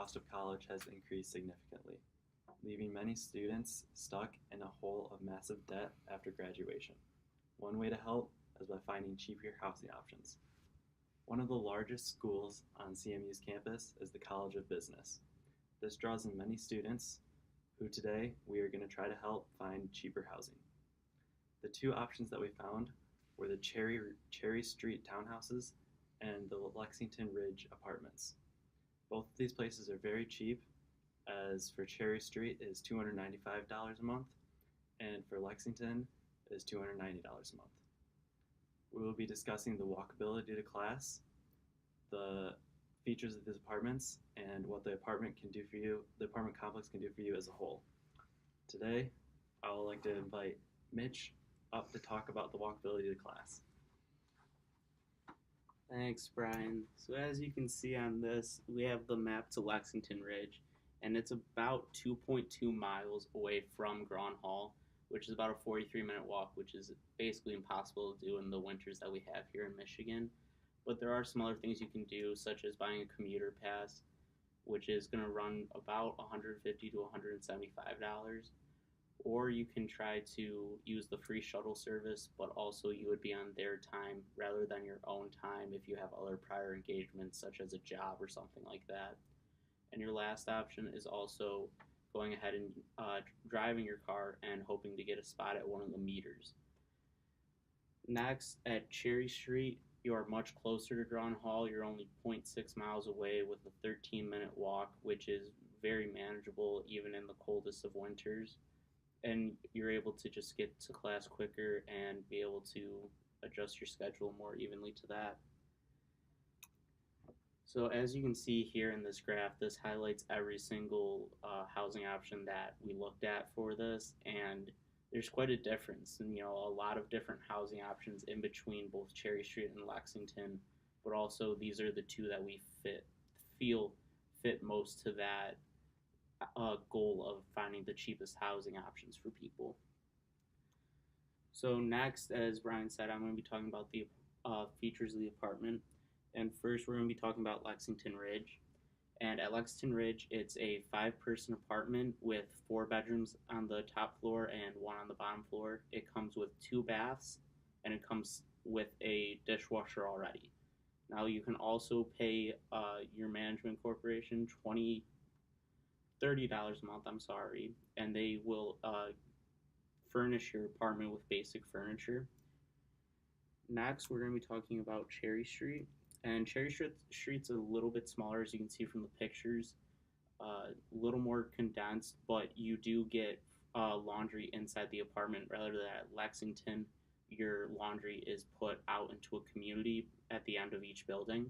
cost of college has increased significantly, leaving many students stuck in a hole of massive debt after graduation. One way to help is by finding cheaper housing options. One of the largest schools on CMU's campus is the College of Business. This draws in many students who today we are going to try to help find cheaper housing. The two options that we found were the Cherry Street townhouses and the Lexington Ridge apartments. Both of these places are very cheap, as for Cherry Street is $295 a month, and for Lexington is $290 a month. We will be discussing the walkability to class, the features of these apartments, and what the apartment complex can do for you as a whole. Today, I would like to invite Mitch up to talk about the walkability to class. Thanks, Brian. So as you can see on this, we have the map to Lexington Ridge, and it's about 2.2 miles away from Grand Hall, which is about a 43-minute walk, which is basically impossible to do in the winters that we have here in Michigan. But there are some other things you can do, such as buying a commuter pass, which is going to run about $150 to $175. Or you can try to use the free shuttle service, but also you would be on their time rather than your own time if you have other prior engagements, such as a job or something like that. And your last option is also going ahead and driving your car and hoping to get a spot at one of the meters. Next, at Cherry Street, you are much closer to Grand Hall. You're only 0.6 miles away with a 13-minute walk, which is very manageable even in the coldest of winters. And you're able to just get to class quicker and be able to adjust your schedule more evenly to that. So as you can see here in this graph, this highlights every single housing option that we looked at for this, and there's quite a difference, and a lot of different housing options in between both Cherry Street and Lexington, but also these are the two that we feel fit most to that goal of finding the cheapest housing options for people. So next, as Brian said, I'm going to be talking about the features of the apartment. And first, we're going to be talking about Lexington Ridge. And at Lexington Ridge, it's a 5-person apartment with 4 bedrooms on the top floor and 1 on the bottom floor. It comes with 2 baths, and it comes with a dishwasher already. Now, you can also pay your management corporation $30 a month, and they will furnish your apartment with basic furniture. Next, we're going to be talking about Cherry Street. And Cherry Street's a little bit smaller, as you can see from the pictures, a little more condensed, but you do get laundry inside the apartment, rather than at Lexington, your laundry is put out into a community at the end of each building.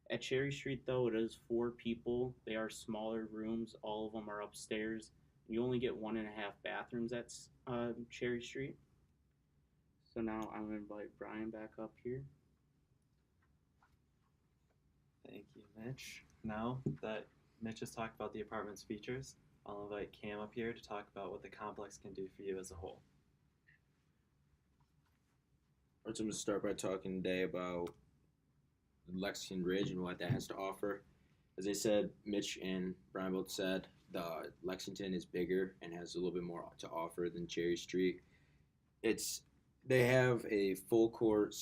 At Cherry Street, though, it is 4 people. They are smaller rooms. All of them are upstairs. You only get 1.5 bathrooms at Cherry Street. So now I'm going to invite Brian back up here. Thank you, Mitch. Now that Mitch has talked about the apartment's features, I'll invite Cam up here to talk about what the complex can do for you as a whole. I'm going to start by talking today about Lexington Ridge and what that has to offer. As I said, Mitch and Brian both said, the Lexington is bigger and has a little bit more to offer than Cherry Street. They have a full court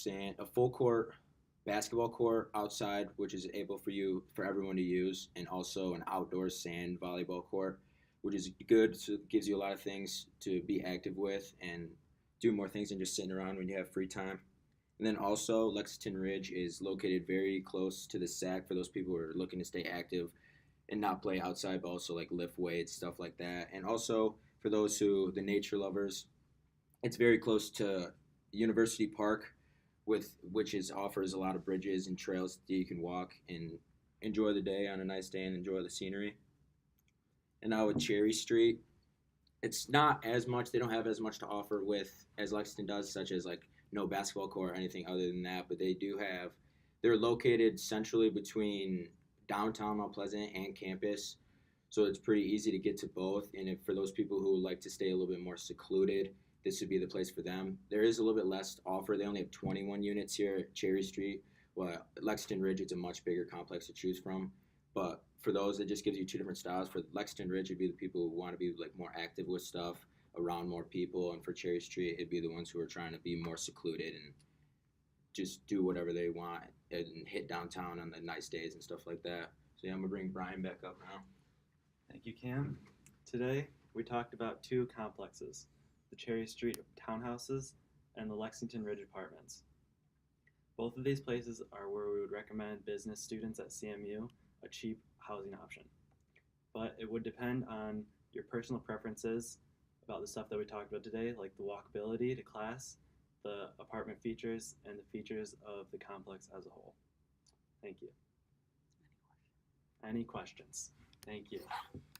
basketball court outside, which is able for everyone to use, and also an outdoor sand volleyball court, which is good. So it gives you a lot of things to be active with and do more things than just sitting around when you have free time. And then also, Lexington Ridge is located very close to the SAC for those people who are looking to stay active and not play outside, but also like lift weights, stuff like that. And also for those the nature lovers, it's very close to University Park, which offers a lot of bridges and trails that you can walk and enjoy the day on a nice day and enjoy the scenery. And now with Cherry Street, it's not as much. They don't have as much to offer as Lexington does, such as like no basketball court or anything other than that. But they're located centrally between downtown Mount Pleasant and campus, so it's pretty easy to get to both. And for those people who like to stay a little bit more secluded, this would be the place for them. There is a little bit less to offer. They only have 21 units here at Cherry Street. Well, at Lexington Ridge, it's a much bigger complex to choose from. But for those, it just gives you two different styles. For Lexington Ridge, it'd be the people who want to be like more active with stuff around more people, and for Cherry Street, it'd be the ones who are trying to be more secluded and just do whatever they want and hit downtown on the nice days and stuff like that. So yeah, I'm gonna bring Brian back up now. Thank you, Cam. Today, we talked about two complexes, the Cherry Street townhouses and the Lexington Ridge apartments. Both of these places are where we would recommend business students at CMU a cheap housing option. But it would depend on your personal preferences about the stuff that we talked about today, like the walkability to class, the apartment features, and the features of the complex as a whole. Thank you. Any questions? Thank you.